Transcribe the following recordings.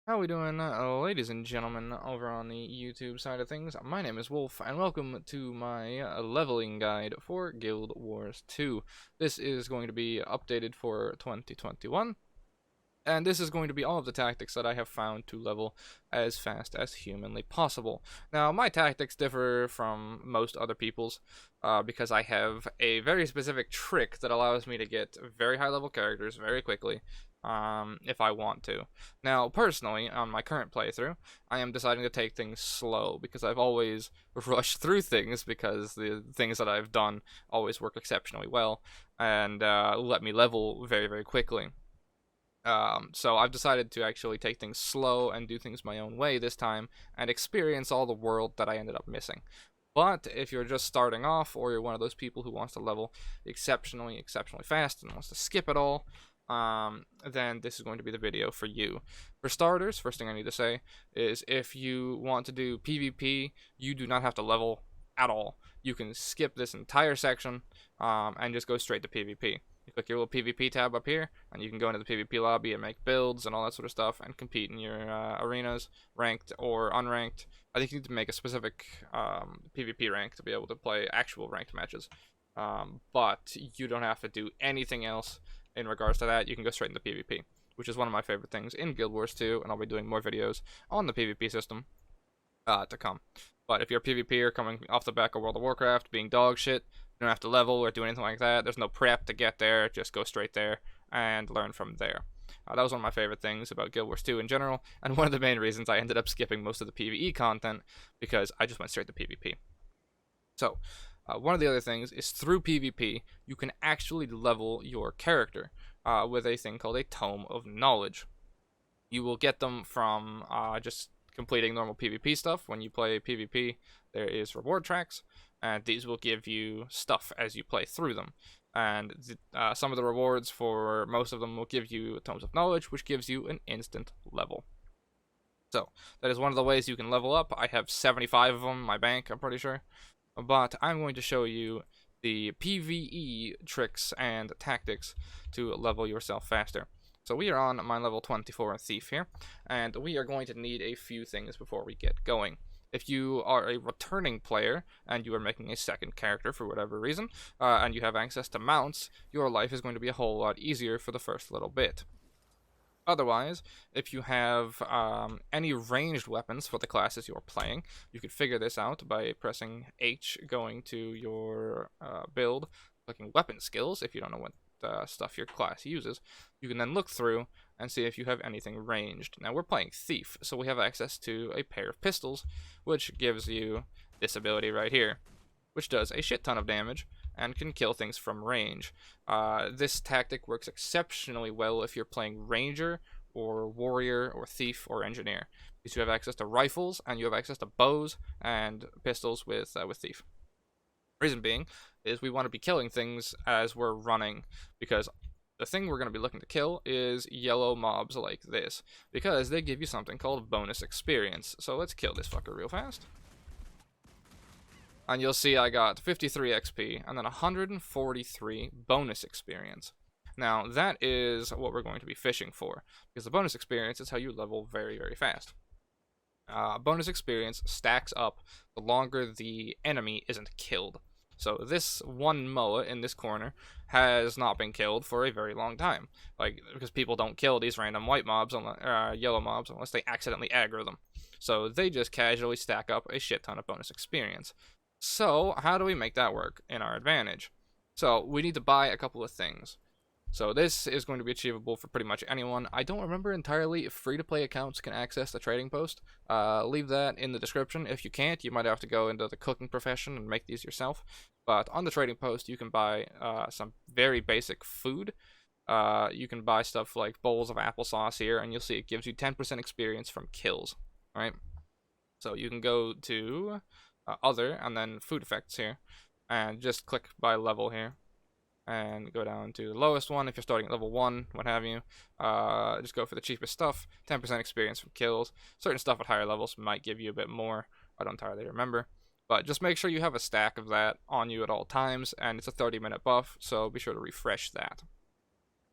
How we doing, ladies and gentlemen, over on the YouTube side of things? My name is Wolf, and welcome to my leveling guide for Guild Wars 2. This is going to be updated for 2021, and this is going to be all of the tactics that I have found to level as fast as humanly possible. Now, my tactics differ from most other people's because I have a very specific trick that allows me to get very high level characters very quickly if I want to. Now, personally, on my current playthrough, I am deciding to take things slow because I've always rushed through things because the things that I've done always work exceptionally well and let me level very, very quickly. So I've decided to actually take things slow and do things my own way this time and experience all the world that I ended up missing. But if you're just starting off, or you're one of those people who wants to level exceptionally fast and wants to skip it all, then this is going to be the video for you. For starters, first thing I need to say is if you want to do PvP, you do not have to level at all. You can skip this entire section and just go straight to PvP. You click your little PvP tab up here, and you can go into the PvP lobby and make builds and all that sort of stuff and compete in your arenas, ranked or unranked. I think you need to make a specific PvP rank to be able to play actual ranked matches. But you don't have to do anything else in regards to that. You can go straight into PvP, which is one of my favorite things in Guild Wars 2, and I'll be doing more videos on the PvP system to come. But if you're a PvPer coming off the back of World of Warcraft, being dog shit, you don't have to level or do anything like that. There's no prep to get there. Just go straight there and learn from there. That was one of my favorite things about Guild Wars 2 in general, and one of the main reasons I ended up skipping most of the PvE content because I just went straight to PvP. So, one of the other things is through PvP, you can actually level your character with a thing called a Tome of Knowledge. You will get them from just completing normal PvP stuff. When you play PvP, there is reward tracks, and these will give you stuff as you play through them. And some of the rewards for most of them will give you Tomes of Knowledge, which gives you an instant level. So, that is one of the ways you can level up. I have 75 of them in my bank, I'm pretty sure. But I'm going to show you the PvE tricks and tactics to level yourself faster. So we are on my level 24 Thief here, and we are going to need a few things before we get going. If you are a returning player and you are making a second character for whatever reason, and you have access to mounts, your life is going to be a whole lot easier for the first little bit. Otherwise, if you have any ranged weapons for the classes you're playing, you could figure this out by pressing H, going to your build, clicking weapon skills if you don't know what stuff your class uses. You can then look through and see if you have anything ranged. Now we're playing Thief, so we have access to a pair of pistols, which gives you this ability right here, which does a shit ton of damage and can kill things from range. This tactic works exceptionally well if you're playing Ranger or Warrior or Thief or Engineer, because you have access to rifles and you have access to bows and pistols with Thief. Reason being is we want to be killing things as we're running, because the thing we're going to be looking to kill is yellow mobs like this, because they give you something called bonus experience. So let's kill this fucker real fast. And you'll see I got 53 XP and then 143 bonus experience. Now that is what we're going to be fishing for, because the bonus experience is how you level very, very fast. Bonus experience stacks up the longer the enemy isn't killed. So this one Moa in this corner has not been killed for a very long time, because people don't kill these random white mobs, yellow mobs, unless they accidentally aggro them. So they just casually stack up a shit ton of bonus experience. So how do we make that work in our advantage? So we need to buy a couple of things. So this is going to be achievable for pretty much anyone. I don't remember entirely if free-to-play accounts can access the trading post. Leave that in the description. If you can't, you might have to go into the cooking profession and make these yourself. But on the trading post, you can buy some very basic food. You can buy stuff like bowls of applesauce here, and you'll see it gives you 10% experience from kills. Right? So you can go to other and then food effects here, and just click by level here. And go down to the lowest one if you're starting at level 1, what have you. Just go for the cheapest stuff, 10% experience from kills. Certain stuff at higher levels might give you a bit more, I don't entirely remember. But just make sure you have a stack of that on you at all times, and it's a 30-minute buff, so be sure to refresh that.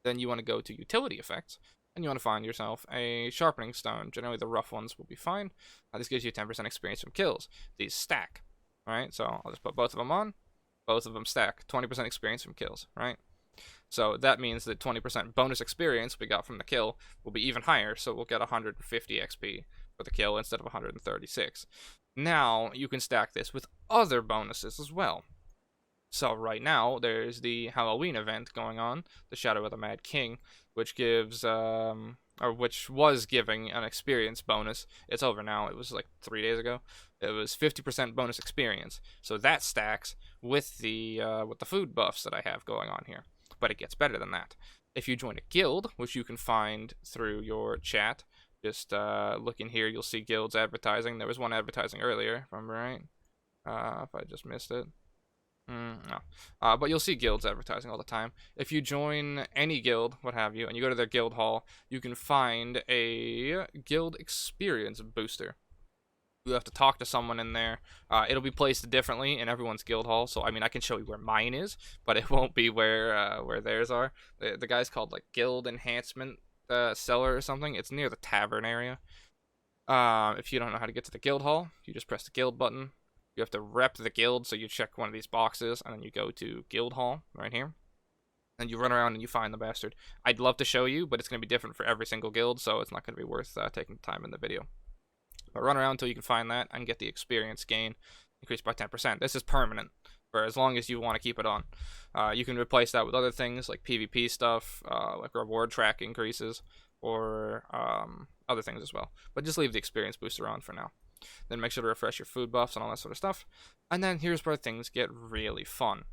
Then you want to go to utility effects, and you want to find yourself a sharpening stone. Generally, the rough ones will be fine. This gives you 10% experience from kills. These stack. Alright, so I'll just put both of them on. Both of them stack. 20% experience from kills, right? So that means that 20% bonus experience we got from the kill will be even higher, so we'll get 150 XP for the kill instead of 136. Now, you can stack this with other bonuses as well. So right now, there's the Halloween event going on, the Shadow of the Mad King, which gives, or which was giving an experience bonus. It's over now. It was like 3 days ago. It was 50% bonus experience. So that stacks with the food buffs that I have going on here. But it gets better than that. If you join a guild, which you can find through your chat, just look in here, you'll see guilds advertising. There was one advertising earlier, remember, right? If I just missed it. No. But you'll see guilds advertising all the time. If you join any guild, what have you, and you go to their guild hall, you can find a guild experience booster. You have to talk to someone in there. It'll be placed differently in everyone's guild hall. So I mean, I can show you where mine is, but it won't be where theirs are. The guy's called like Guild Enhancement Cellar or something. It's near the tavern area. If you don't know how to get to the guild hall, you just press the guild button. You have to rep the guild, so you check one of these boxes, and then you go to guild hall right here. And you run around and you find the bastard. I'd love to show you, but it's going to be different for every single guild, so it's not going to be worth taking the time in the video. But run around until you can find that and get the experience gain increased by 10%. This is permanent for as long as you want to keep it on. You can replace that with other things like PvP stuff, like reward track increases, or other things as well. But just leave the experience booster on for now. Then make sure to refresh your food buffs and all that sort of stuff. And then here's where things get really fun.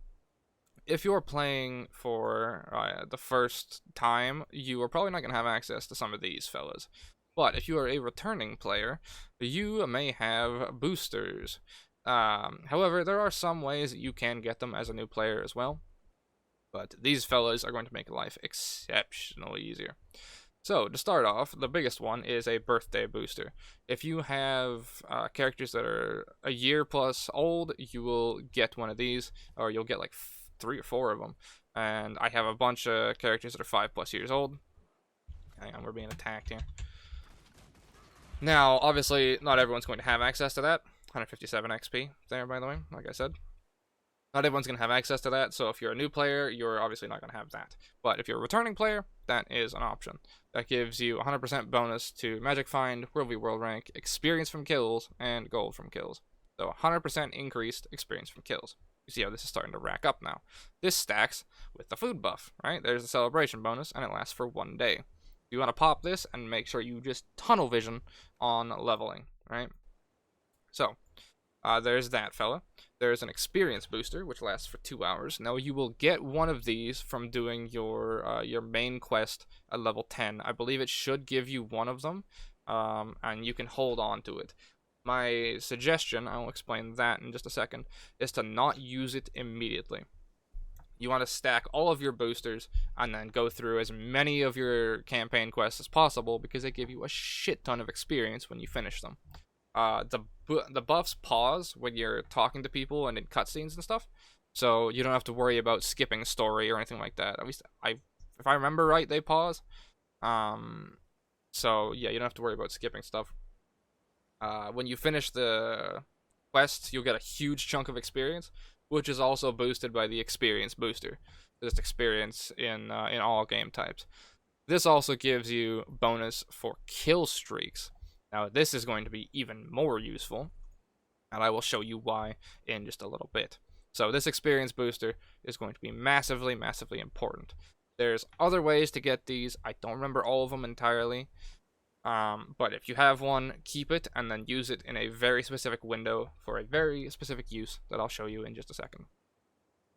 If you're playing for the first time, you are probably not going to have access to some of these fellas. But if you are a returning player, you may have boosters. However, there are some ways that you can get them as a new player as well. But these fellas are going to make life exceptionally easier. So, to start off, the biggest one is a birthday booster. If you have characters that are a year plus old, you will get one of these, or you'll get like 3 or 4 of them. And I have a bunch of characters that are 5+ years old. Hang on, we're being attacked here. Now, obviously, not everyone's going to have access to that. 157 XP there, by the way, like I said. Not everyone's going to have access to that, so if you're a new player, you're obviously not going to have that. But if you're a returning player, that is an option. That gives you 100% bonus to Magic Find, World v World Rank, experience from kills, and gold from kills. So 100% increased experience from kills. You see how this is starting to rack up now. This stacks with the food buff, right? There's the celebration bonus, and it lasts for 1 day. You want to pop this and make sure you just tunnel vision on leveling, right? So, there's that fella. There's an experience booster, which lasts for 2 hours. Now, you will get one of these from doing your main quest at level 10. I believe it should give you one of them, and you can hold on to it. My suggestion, I will explain that in just a second, is to not use it immediately. You want to stack all of your boosters and then go through as many of your campaign quests as possible because they give you a shit ton of experience when you finish them. The buffs pause when you're talking to people and in cutscenes and stuff, so you don't have to worry about skipping story or anything like that. At least if I remember right, they pause. So yeah, you don't have to worry about skipping stuff. When you finish the quests, you'll get a huge chunk of experience, which is also boosted by the experience booster. Just experience in all game types. This also gives you bonus for kill streaks. Now, this is going to be even more useful, and I will show you why in just a little bit. So this experience booster is going to be massively, massively important. There's other ways to get these. I don't remember all of them entirely, but if you have one, keep it and then use it in a very specific window for a very specific use that I'll show you in just a second.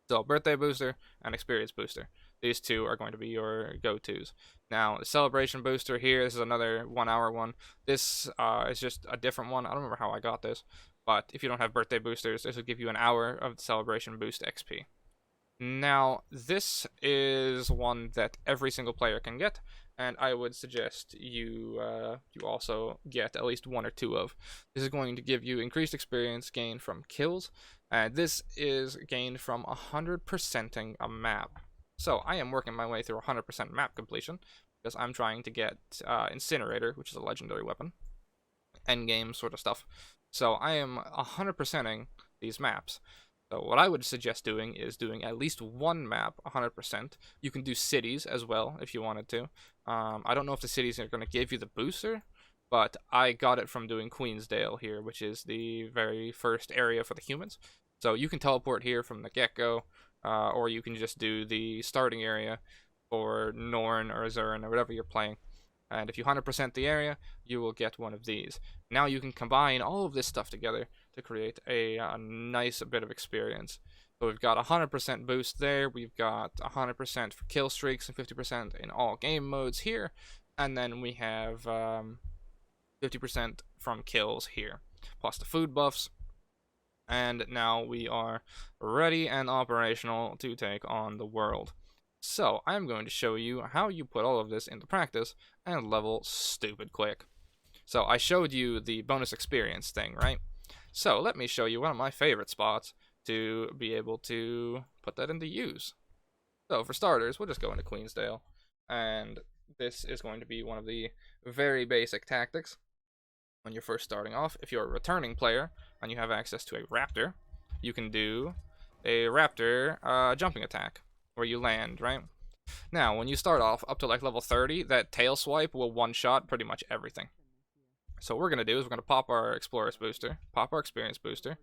So, birthday booster and experience booster. These two are going to be your go-tos. Now, the celebration booster here, this is another 1 hour one. This is just a different one. I don't remember how I got this, but if you don't have birthday boosters, this will give you an hour of the celebration boost XP. Now, this is one that every single player can get, and I would suggest you also get at least 1 or 2 of. This is going to give you increased experience gain from kills, and this is gained from 100%ing a map. So I am working my way through 100% map completion, because I'm trying to get Incinerator, which is a legendary weapon, endgame sort of stuff. So I am 100%ing these maps. So what I would suggest doing is doing at least one map 100%. You can do cities as well if you wanted to. I don't know if the cities are going to give you the booster, but I got it from doing Queensdale here, which is the very first area for the humans. So you can teleport here from the get-go, or you can just do the starting area for Norn or Azurin or whatever you're playing. And if you 100% the area, you will get one of these. Now you can combine all of this stuff together to create a nice bit of experience. So we've got 100% boost there, we've got 100% for kill streaks and 50% in all game modes here, and then we have 50% from kills here, plus the food buffs. And now we are ready and operational to take on the world. So I'm going to show you how you put all of this into practice and level stupid quick. So I showed you the bonus experience thing, right? So let me show you one of my favorite spots to be able to put that into use. So for starters, we'll just go into Queensdale, and this is going to be one of the very basic tactics when you're first starting off. If you're a returning player and you have access to a raptor, you can do a raptor jumping attack where you land, right? Now, when you start off up to like level 30, that tail swipe will one-shot pretty much everything. So what we're going to do is we're going to pop our Explorer's booster, pop our Experience booster,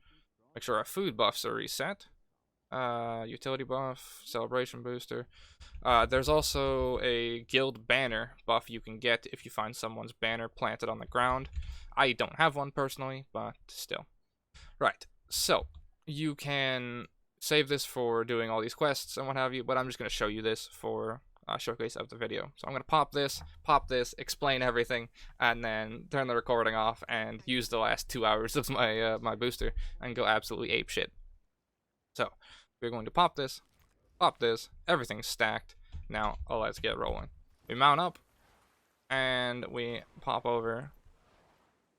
make sure our food buffs are reset, utility buff, celebration booster. There's also a guild banner buff you can get if you find someone's banner planted on the ground. I don't have one personally, but still. Right, so you can save this for doing all these quests and what have you, but I'm just going to show you this for showcase of the video. So I'm going to pop this, explain everything, and then turn the recording off and use the last 2 hours of my my booster and go absolutely ape shit. So we're going to pop this, everything's stacked. Now let's get rolling. We mount up and we pop over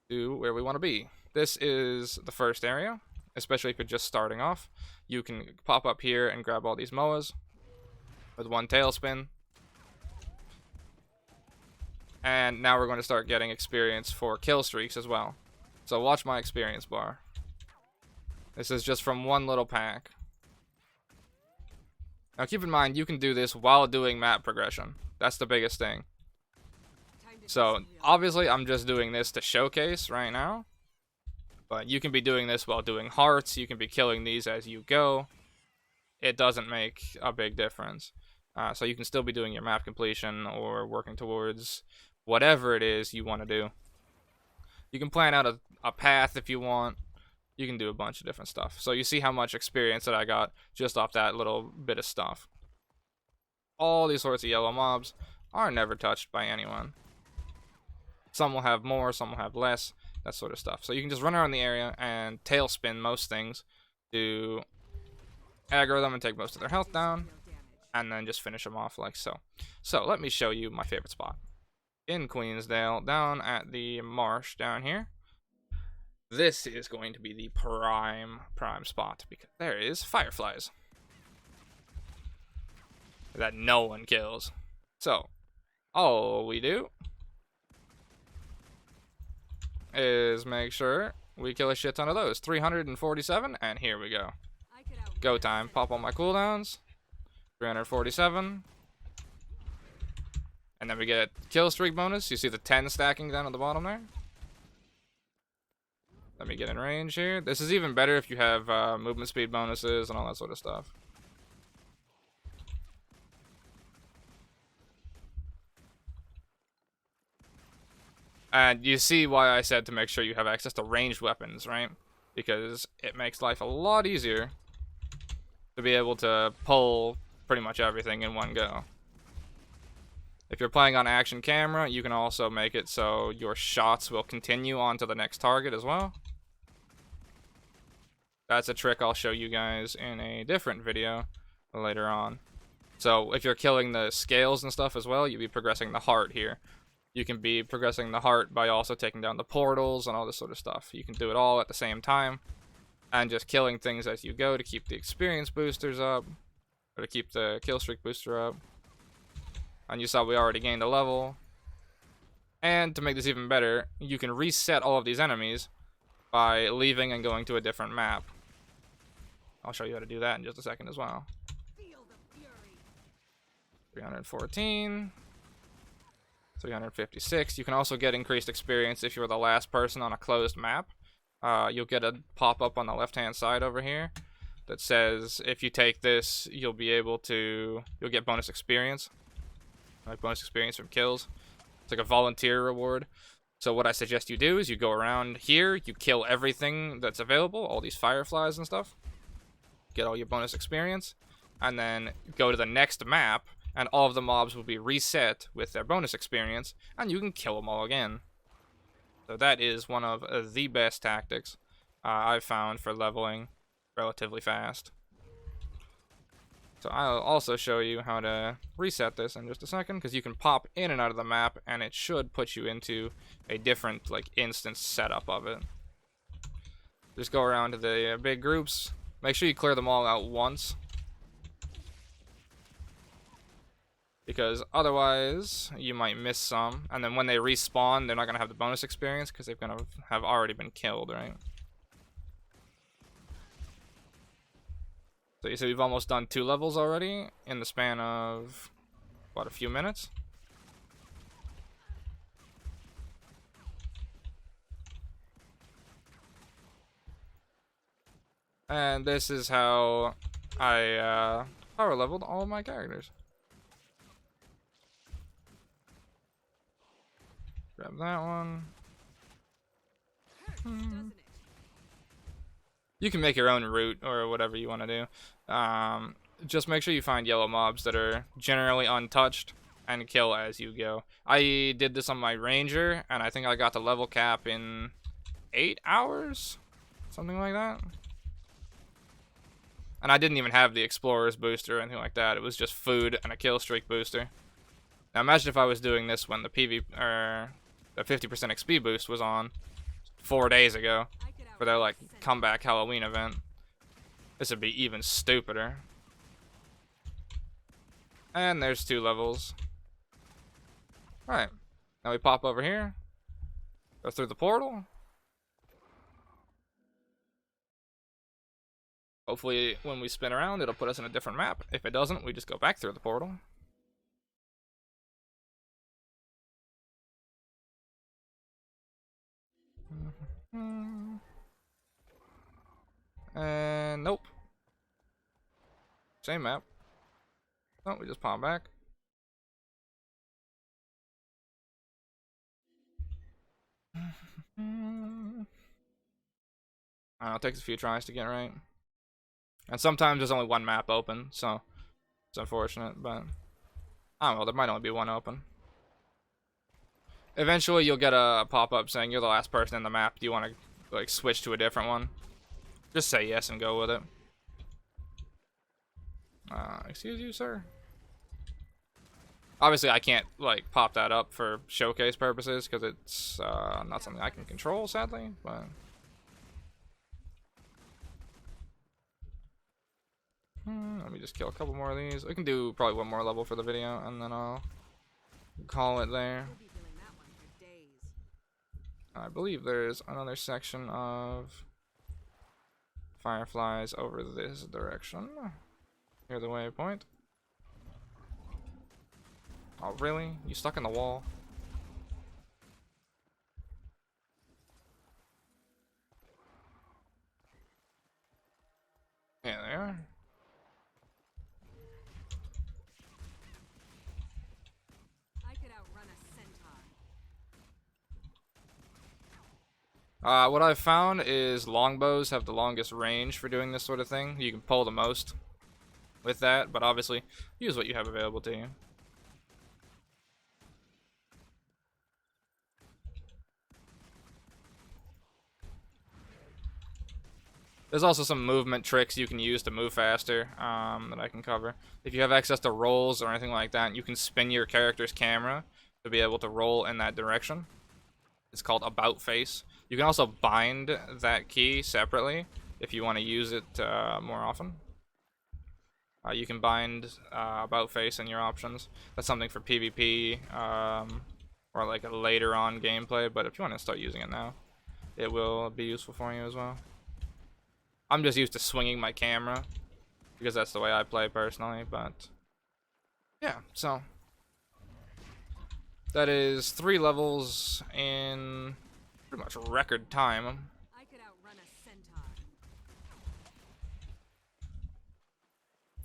to where we want to be. This is the first area, especially if you're just starting off. You can pop up here and grab all these MOAs with one tailspin. And now we're going to start getting experience for kill streaks as well. So watch my experience bar. This is just from one little pack. Now keep in mind, you can do this while doing map progression. That's the biggest thing. So obviously I'm just doing this to showcase right now. But you can be doing this while doing hearts. You can be killing these as you go. It doesn't make a big difference. So you can still be doing your map completion or working towards whatever it is you want to do. You can plan out a path if you want. You can do a bunch of different stuff. So you see how much experience that I got just off that little bit of stuff. All these sorts of yellow mobs are never touched by anyone. Some will have more, some will have less, that sort of stuff. So you can just run around the area and tailspin most things to aggro them and take most of their health down, and then just finish them off like so. So let me show you my favorite spot. In Queensdale, down at the marsh down here. This is going to be the prime spot because there is fireflies that no one kills. So all we do is make sure we kill a shit ton of those. 347, and here we go. Go time. Pop on my cooldowns. 347. And then we get kill streak bonus. You see the 10 stacking down at the bottom there? Let me get in range here. This is even better if you have movement speed bonuses and all that sort of stuff. And you see why I said to make sure you have access to ranged weapons, right? Because it makes life a lot easier to be able to pull pretty much everything in one go. If you're playing on action camera, you can also make it so your shots will continue on to the next target as well. That's a trick I'll show you guys in a different video later on. So if you're killing the scales and stuff as well, you'll be progressing the heart here. You can be progressing the heart by also taking down the portals and all this sort of stuff. You can do it all at the same time and just killing things as you go to keep the experience boosters up or to keep the kill streak booster up. And you saw we already gained a level. And to make this even better, you can reset all of these enemies by leaving and going to a different map. I'll show you how to do that in just a second as well. 314. 356. You can also get increased experience if you're the last person on a closed map. You'll get a pop-up on the left-hand side over here that says if you take this, you'll get bonus experience. Like bonus experience from kills. It's like a volunteer reward. So what I suggest you do is you go around here, you kill everything that's available, all these fireflies and stuff. Get all your bonus experience, and then go to the next map, and all of the mobs will be reset with their bonus experience, and you can kill them all again. So that is one of the best tactics I've found for leveling relatively fast. So I'll also show you how to reset this in just a second, because you can pop in and out of the map, and it should put you into a different like instance setup of it. Just go around to the big groups. Make sure you clear them all out once, because otherwise you might miss some, and then when they respawn, they're not going to have the bonus experience because they're going to have already been killed, right? So you see we've almost done 2 levels already in the span of, what, a few minutes? And this is how I power leveled all of my characters. Grab that one. You can make your own route or whatever you want to do. Just make sure you find yellow mobs that are generally untouched and kill as you go. I did this on my ranger, and I think I got the level cap in 8 hours? Something like that. And I didn't even have the explorer's booster or anything like that. It was just food and a kill streak booster. Now imagine if I was doing this when the the 50% XP boost was on 4 days ago for their like comeback Halloween event. This would be even stupider. And there's 2 levels. Alright. Now we pop over here. Go through the portal. Hopefully when we spin around it'll put us in a different map. If it doesn't, we just go back through the portal. And nope. Same map. Oh, we just pop back. I don't know, it takes a few tries to get right. And sometimes there's only 1 map open, so it's unfortunate, but I don't know, there might only be 1 open. Eventually you'll get a pop-up saying you're the last person in the map. Do you want to like switch to a different one? Just say yes and go with it. Excuse you, sir? Obviously I can't like pop that up for showcase purposes because it's not something I can control, sadly, but let me just kill a couple more of these. We can do probably 1 more level for the video, and then I'll call it there. I believe there's another section of fireflies over this direction. Near the waypoint. Oh, really? You stuck in the wall? Yeah, they are. What I've found is longbows have the longest range for doing this sort of thing. You can pull the most with that, but obviously use what you have available to you. There's also some movement tricks you can use to move faster that I can cover. If you have access to rolls or anything like that, you can spin your character's camera to be able to roll in that direction. It's called about face. You can also bind that key separately if you want to use it more often. You can bind about face in your options. That's something for PvP or like a later on gameplay, but if you want to start using it now, it will be useful for you as well. I'm just used to swinging my camera because that's the way I play personally, but yeah, so that is 3 levels in pretty much record time. I could outrun a centaur.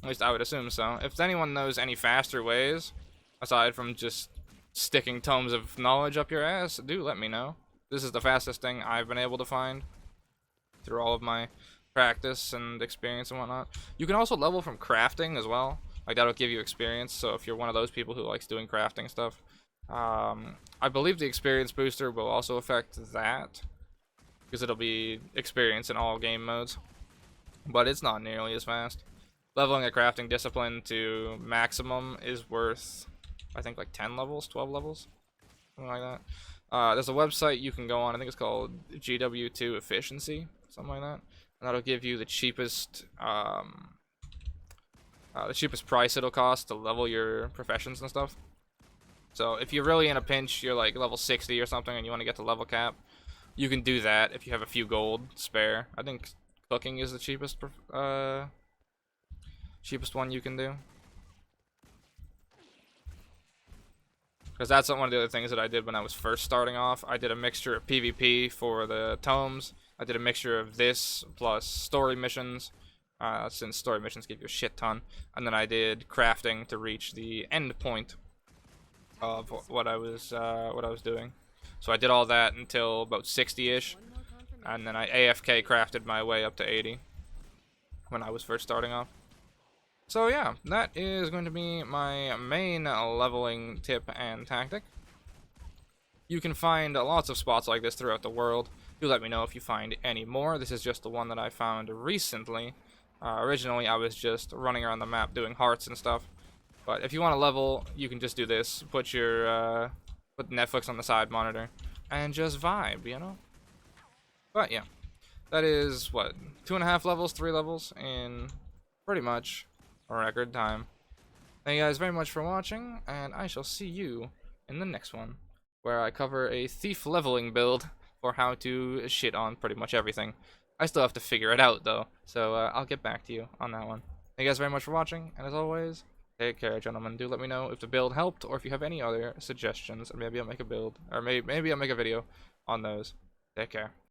At least I would assume so. If anyone knows any faster ways, aside from just sticking tomes of knowledge up your ass, do let me know. This is the fastest thing I've been able to find through all of my practice and experience and whatnot. You can also level from crafting as well. Like, that'll give you experience, so if you're one of those people who likes doing crafting stuff. I believe the experience booster will also affect that, because it'll be experience in all game modes. But it's not nearly as fast. Leveling a crafting discipline to maximum is worth, I think, like 10 levels, 12 levels, something like that. There's a website you can go on, I think it's called GW2 Efficiency, something like that. And that'll give you the cheapest price it'll cost to level your professions and stuff. So if you're really in a pinch, you're like level 60 or something, and you want to get to level cap, you can do that if you have a few gold spare. I think cooking is the cheapest one you can do. Because that's one of the other things that I did when I was first starting off. I did a mixture of PvP for the tomes. I did a mixture of this plus story missions, since story missions give you a shit ton. And then I did crafting to reach the end point of what I was doing. So I did all that until about 60-ish, and then I AFK crafted my way up to 80 when I was first starting off. So yeah, that is going to be my main leveling tip and tactic. You can find lots of spots like this throughout the world. Do let me know if you find any more. This is just the one that I found recently. Originally, I was just running around the map doing hearts and stuff. But if you want to level, you can just do this. Put Netflix on the side monitor and just vibe, you know? But yeah, that is, what, 2.5 levels, 3 levels in pretty much a record time. Thank you guys very much for watching, and I shall see you in the next one, where I cover a thief leveling build for how to shit on pretty much everything. I still have to figure it out, though, so I'll get back to you on that one. Thank you guys very much for watching, and as always, take care, gentlemen. Do let me know if the build helped, or if you have any other suggestions, or maybe I'll make a build, or maybe I'll make a video on those. Take care.